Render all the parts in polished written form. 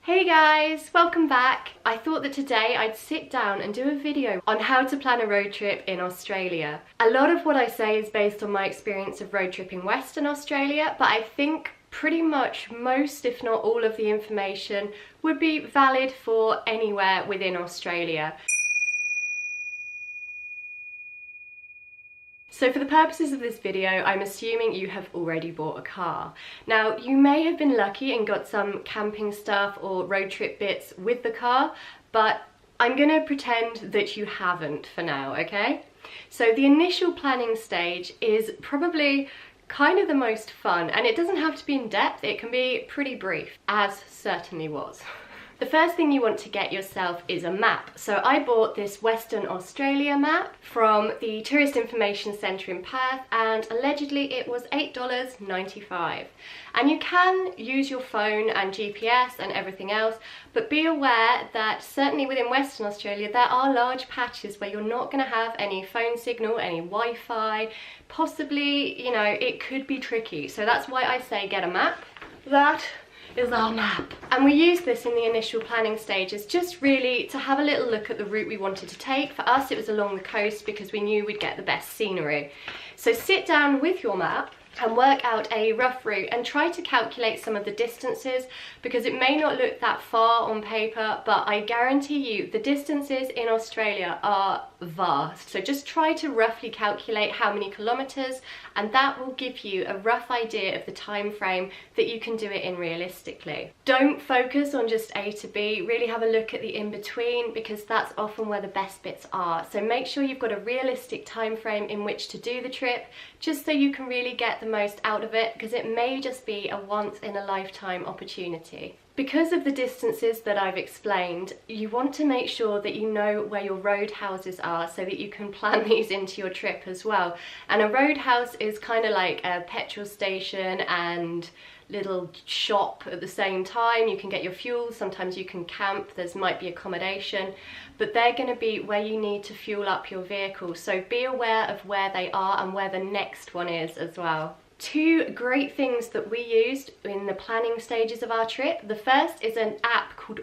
Hey guys, welcome back. I thought that today I'd sit down and do a video on how to plan a road trip in Australia. A lot of what I say is based on my experience of road tripping Western Australia, but I think pretty much most, if not all of the information would be valid for anywhere within Australia. So for the purposes of this video, I'm assuming you have already bought a car. Now, you may have been lucky and got some camping stuff or road trip bits with the car, but I'm gonna pretend that you haven't for now, okay? So the initial planning stage is probably kind of the most fun, and it doesn't have to be in depth, it can be pretty brief, as certainly was. The first thing you want to get yourself is a map. So I bought this Western Australia map from the Tourist Information Centre in Perth, and allegedly it was $8.95. And you can use your phone and GPS and everything else, but be aware that certainly within Western Australia there are large patches where you're not going to have any phone signal, any Wi-Fi, possibly, you know, it could be tricky. So that's why I say get a map. That is our map. And we use this in the initial planning stages just really to have a little look at the route we wanted to take. For us it was along the coast because we knew we'd get the best scenery. So sit down with your map and work out a rough route and try to calculate some of the distances, because it may not look that far on paper, but I guarantee you the distances in Australia are vast. So just try to roughly calculate how many kilometers, and that will give you a rough idea of the time frame that you can do it in realistically. Don't focus on just A to B, really have a look at the in-between, because that's often where the best bits are. So make sure you've got a realistic time frame in which to do the trip, just so you can really get the most out of it, because it may just be a once in a lifetime opportunity. Because of the distances that I've explained, you want to make sure that you know where your roadhouses are so that you can plan these into your trip as well. And a roadhouse is kind of like a petrol station and little shop at the same time. You can get your fuel, sometimes you can camp, there might be accommodation, but they're going to be where you need to fuel up your vehicle. So be aware of where they are and where the next one is as well. Two great things that we used in the planning stages of our trip. The first is an app called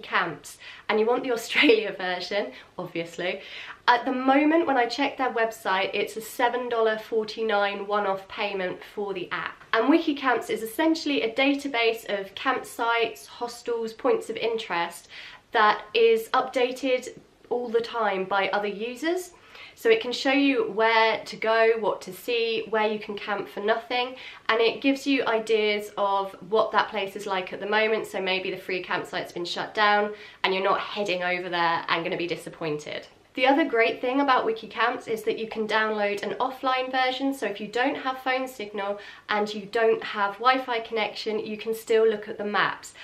Camps, and you want the Australia version, obviously. At the moment, when I checked their website, it's a $7.49 one-off payment for the app. And Camps is essentially a database of campsites, hostels, points of interest that is updated all the time by other users. So it can show you where to go, what to see, where you can camp for nothing, and it gives you ideas of what that place is like at the moment. So maybe the free campsite's been shut down and you're not heading over there and going to be disappointed. The other great thing about Camps is that you can download an offline version, so if you don't have phone signal and you don't have Wi-Fi connection, you can still look at the maps.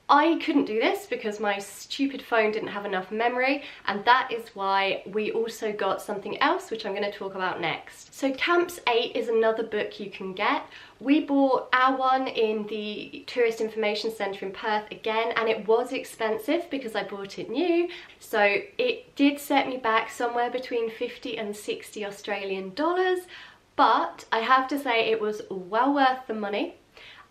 I couldn't do this because my stupid phone didn't have enough memory, and that is why we also got something else which I'm going to talk about next. So Camps 8 is another book you can get. We bought our one in the Tourist Information Centre in Perth again, and it was expensive because I bought it new, so it did set me back somewhere between 50 and 60 Australian dollars, but I have to say it was well worth the money.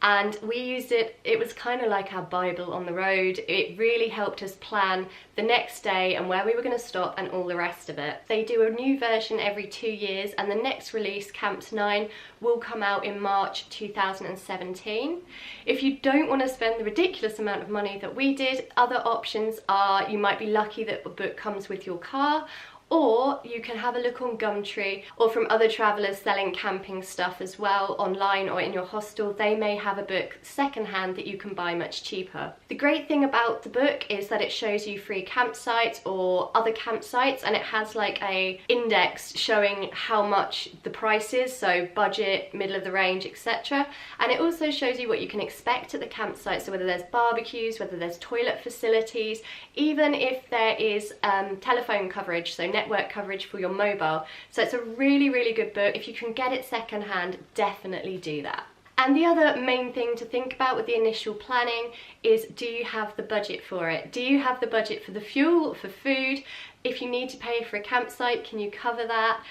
And we used it, it was kind of like our Bible on the road. It really helped us plan the next day and where we were going to stop and all the rest of it. They do a new version every 2 years, and the next release, Camps 9, will come out in March 2017. If you don't want to spend the ridiculous amount of money that we did, other options are you might be lucky that the book comes with your car, or you can have a look on Gumtree or from other travellers selling camping stuff as well online or in your hostel. They may have a book secondhand that you can buy much cheaper. The great thing about the book is that it shows you free campsites or other campsites, and it has like a index showing how much the price is, so budget, middle of the range, etc. And it also shows you what you can expect at the campsite, so whether there's barbecues, whether there's toilet facilities, even if there is telephone coverage, so network coverage for your mobile. So it's a really, really good book. If you can get it secondhand, definitely do that. And the other main thing to think about with the initial planning is, do you have the budget for it? Do you have the budget for the fuel, for food? If you need to pay for a campsite, can you cover that?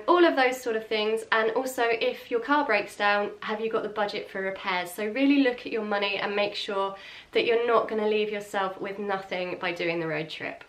All of those sort of things. And also, if your car breaks down, have you got the budget for repairs? So really look at your money and make sure that you're not going to leave yourself with nothing by doing the road trip.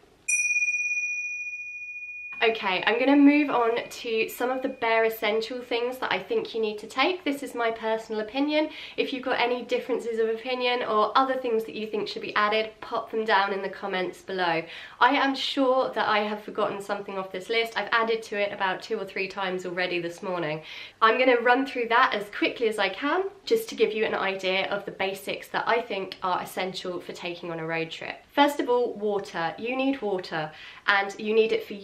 Okay, I'm going to move on to some of the bare essential things that I think you need to take. This is my personal opinion. If you've got any differences of opinion or other things that you think should be added, pop them down in the comments below. I am sure that I have forgotten something off this list. I've added to it about 2 or 3 times already this morning. I'm going to run through that as quickly as I can, just to give you an idea of the basics that I think are essential for taking on a road trip. First of all, water. You need water, and you need it for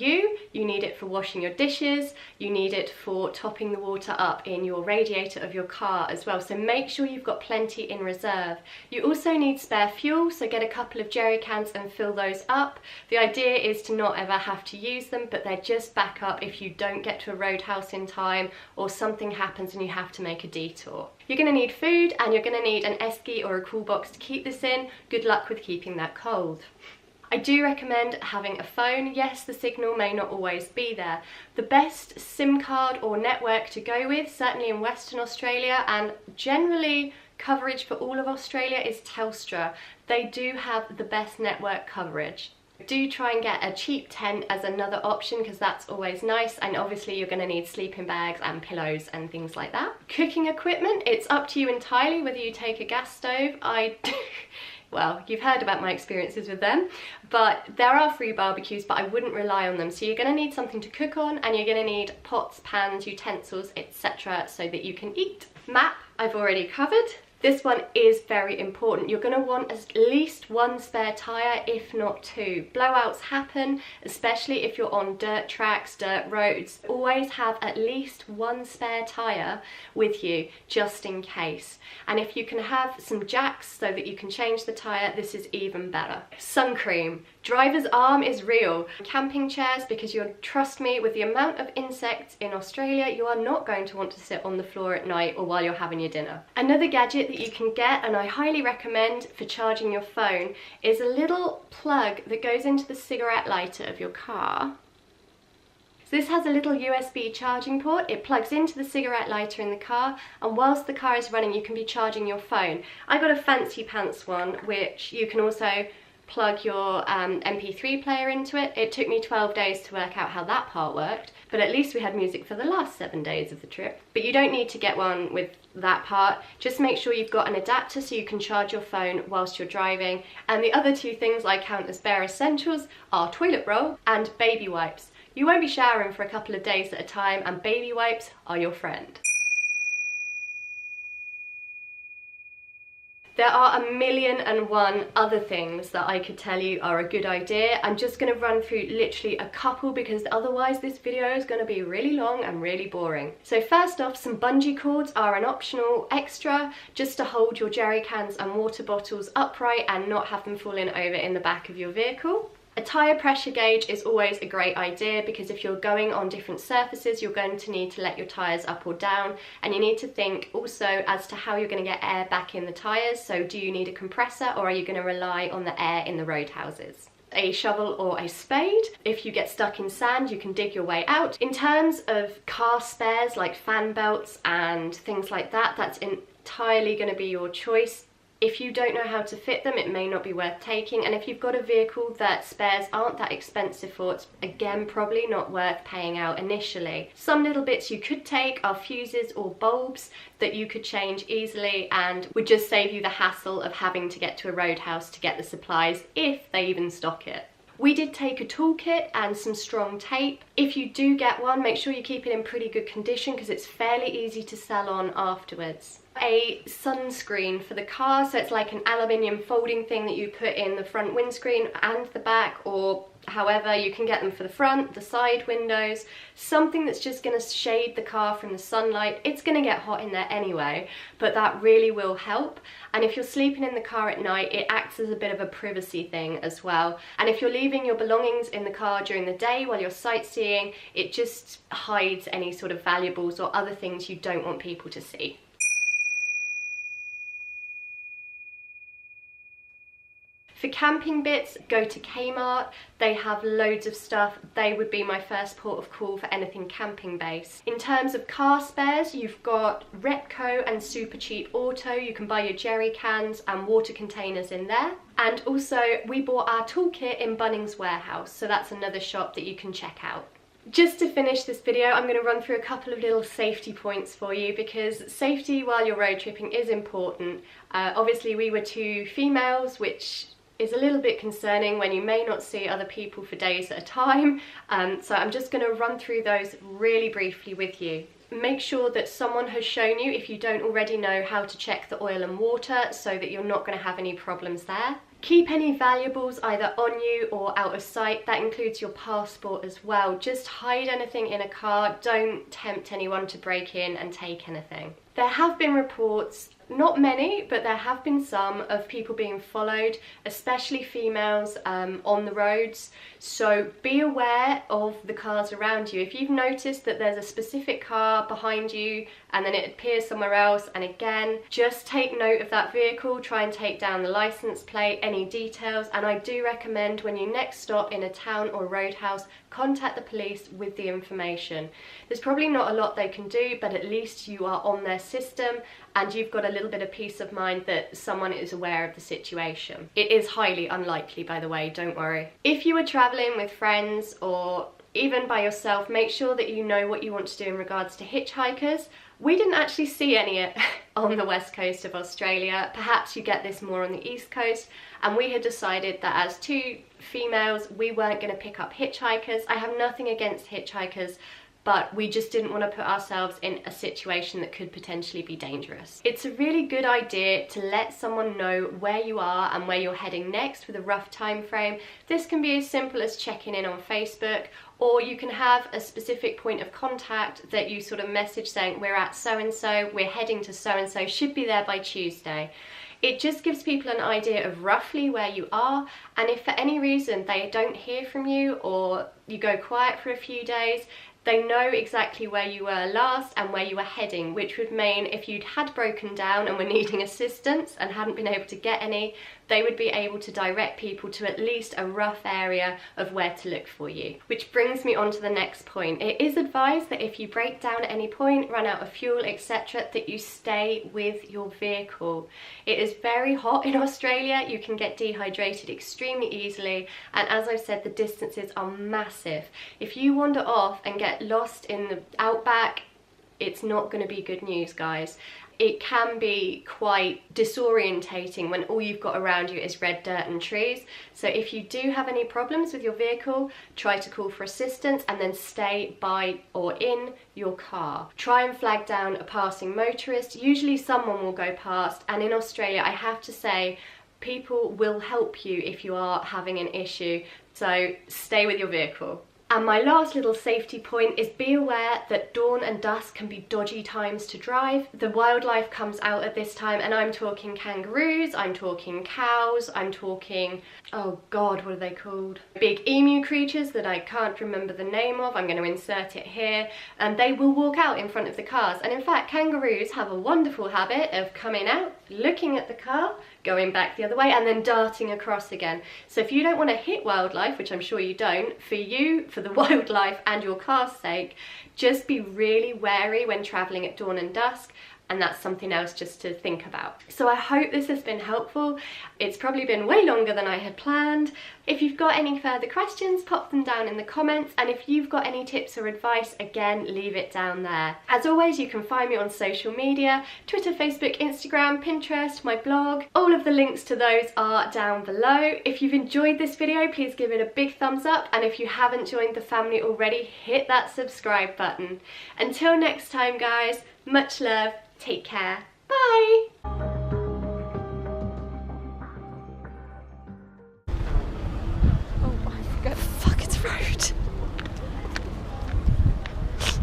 you need it for washing your dishes, you need it for topping the water up in your radiator of your car as well, so make sure you've got plenty in reserve. You also need spare fuel, so get a couple of jerry cans and fill those up. The idea is to not ever have to use them, but they're just backup if you don't get to a roadhouse in time or something happens and you have to make a detour. You're going to need food, and you're going to need an esky or a cool box to keep this in. Good luck with keeping that cold. I do recommend having a phone. Yes, the signal may not always be there. The best SIM card or network to go with, certainly in Western Australia and generally coverage for all of Australia, is Telstra. They do have the best network coverage. Do try and get a cheap tent as another option, because that's always nice, and obviously you're going to need sleeping bags and pillows and things like that. Cooking equipment, it's up to you entirely whether you take a gas stove. Well, you've heard about my experiences with them, but there are free barbecues, but I wouldn't rely on them. So you're going to need something to cook on, and you're going to need pots, pans, utensils, etc. so that you can eat. Map, I've already covered. This one is very important. You're going to want at least 1 spare tyre, if not 2. Blowouts happen, especially if you're on dirt tracks, dirt roads. Always have at least 1 spare tyre with you, just in case. And if you can have some jacks so that you can change the tyre, this is even better. Sun cream. Driver's arm is real. Camping chairs, because trust me, with the amount of insects in Australia, you are not going to want to sit on the floor at night or while you're having your dinner. Another gadget that you can get, and I highly recommend for charging your phone, is a little plug that goes into the cigarette lighter of your car. So this has a little USB charging port. It plugs into the cigarette lighter in the car, and whilst the car is running you can be charging your phone. I got a fancy pants one, which you can also plug your MP3 player into it. It took me 12 days to work out how that part worked, but at least we had music for the last 7 days of the trip. But you don't need to get one with that part. Just make sure you've got an adapter so you can charge your phone whilst you're driving. And the other 2 things I count as bare essentials are toilet roll and baby wipes. You won't be showering for a couple of days at a time, and baby wipes are your friend. There are 1,000,001 other things that I could tell you are a good idea. I'm just going to run through literally a couple, because otherwise this video is going to be really long and really boring. So first off, some bungee cords are an optional extra, just to hold your jerry cans and water bottles upright and not have them falling over in the back of your vehicle. A tyre pressure gauge is always a great idea, because if you're going on different surfaces you're going to need to let your tyres up or down, and you need to think also as to how you're going to get air back in the tyres. So do you need a compressor, or are you going to rely on the air in the roadhouses? A shovel or a spade. If you get stuck in sand, you can dig your way out. In terms of car spares like fan belts and things like that, that's entirely going to be your choice. If you don't know how to fit them, it may not be worth taking, and if you've got a vehicle that spares aren't that expensive for, it's again probably not worth paying out initially. Some little bits you could take are fuses or bulbs that you could change easily and would just save you the hassle of having to get to a roadhouse to get the supplies, if they even stock it. We did take a toolkit and some strong tape. If you do get one, make sure you keep it in pretty good condition, because it's fairly easy to sell on afterwards. A sunscreen for the car, so it's like an aluminium folding thing that you put in the front windscreen and the back, or however you can get them for the front, the side windows, something that's just going to shade the car from the sunlight. It's going to get hot in there anyway, but that really will help. And if you're sleeping in the car at night, it acts as a bit of a privacy thing as well. And if you're leaving your belongings in the car during the day while you're sightseeing, it just hides any sort of valuables or other things you don't want people to see. For camping bits, go to Kmart. They have loads of stuff. They would be my first port of call for anything camping based. In terms of car spares, you've got Repco and Super Cheap Auto. You can buy your jerry cans and water containers in there. And also, we bought our toolkit in Bunnings Warehouse, so that's another shop that you can check out. Just to finish this video, I'm going to run through a couple of little safety points for you, because safety while you're road tripping is important. Obviously, we were two females, which is a little bit concerning when you may not see other people for days at a time. So I'm just going to run through those really briefly with you. Make sure that someone has shown you, if you don't already know, how to check the oil and water so that you're not going to have any problems there. Keep any valuables either on you or out of sight. That includes your passport as well. Just hide anything in a car. Don't tempt anyone to break in and take anything. There have been reports, not many, but there have been some, of people being followed, especially females, on the roads. So be aware of the cars around you. If you've noticed that there's a specific car behind you and then it appears somewhere else, and again, just take note of that vehicle, try and take down the license plate, any details, and I do recommend when you next stop in a town or roadhouse, contact the police with the information. There's probably not a lot they can do, but at least you are on their system and you've got a little bit of peace of mind that someone is aware of the situation. It is highly unlikely, by the way, don't worry. If you are traveling with friends or even by yourself, make sure that you know what you want to do in regards to hitchhikers. We didn't actually see any on the west coast of Australia. Perhaps you get this more on the east coast, and we had decided that as two females, we weren't going to pick up hitchhikers. I have nothing against hitchhikers, but we just didn't want to put ourselves in a situation that could potentially be dangerous. It's a really good idea to let someone know where you are and where you're heading next with a rough time frame. This can be as simple as checking in on Facebook, or you can have a specific point of contact that you sort of message saying, we're at so-and-so, we're heading to so-and-so, should be there by Tuesday. It just gives people an idea of roughly where you are, and if for any reason they don't hear from you or you go quiet for a few days, they know exactly where you were last and where you were heading, which would mean if you'd had broken down and were needing assistance and hadn't been able to get any, they would be able to direct people to at least a rough area of where to look for you. Which brings me on to the next point. It is advised that if you break down at any point, run out of fuel, etc., that you stay with your vehicle. It is very hot in Australia. You can get dehydrated extremely easily, and as I've said, the distances are massive. If you wander off and get lost in the outback, it's not going to be good news, guys. It can be quite disorientating when all you've got around you is red dirt and trees. So if you do have any problems with your vehicle, try to call for assistance and then stay by or in your car. Try and flag down a passing motorist. Usually someone will go past, and in Australia, I have to say, people will help you if you are having an issue. So stay with your vehicle. And my last little safety point is be aware that dawn and dusk can be dodgy times to drive. The wildlife comes out at this time, and I'm talking kangaroos, I'm talking cows, I'm talking, oh God, what are they called? Big emu creatures that I can't remember the name of. I'm going to insert it here. And they will walk out in front of the cars. And in fact, kangaroos have a wonderful habit of coming out, looking at the car, going back the other way, and then darting across again. So if you don't want to hit wildlife, which I'm sure you don't, for you, for the wildlife and your car's sake, just be really wary when traveling at dawn and dusk, and that's something else just to think about. So I hope this has been helpful. It's probably been way longer than I had planned. If you've got any further questions, pop them down in the comments, and if you've got any tips or advice, again, leave it down there. As always, you can find me on social media, Twitter, Facebook, Instagram, Pinterest, my blog. All of the links to those are down below. If you've enjoyed this video, please give it a big thumbs up, and if you haven't joined the family already, hit that subscribe button. Until next time, guys, much love. Take care. Bye! Oh, I forgot. Fuck, it's road.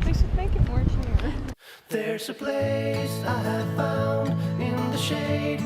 They should make it more clear. There's a place I have found in the shade.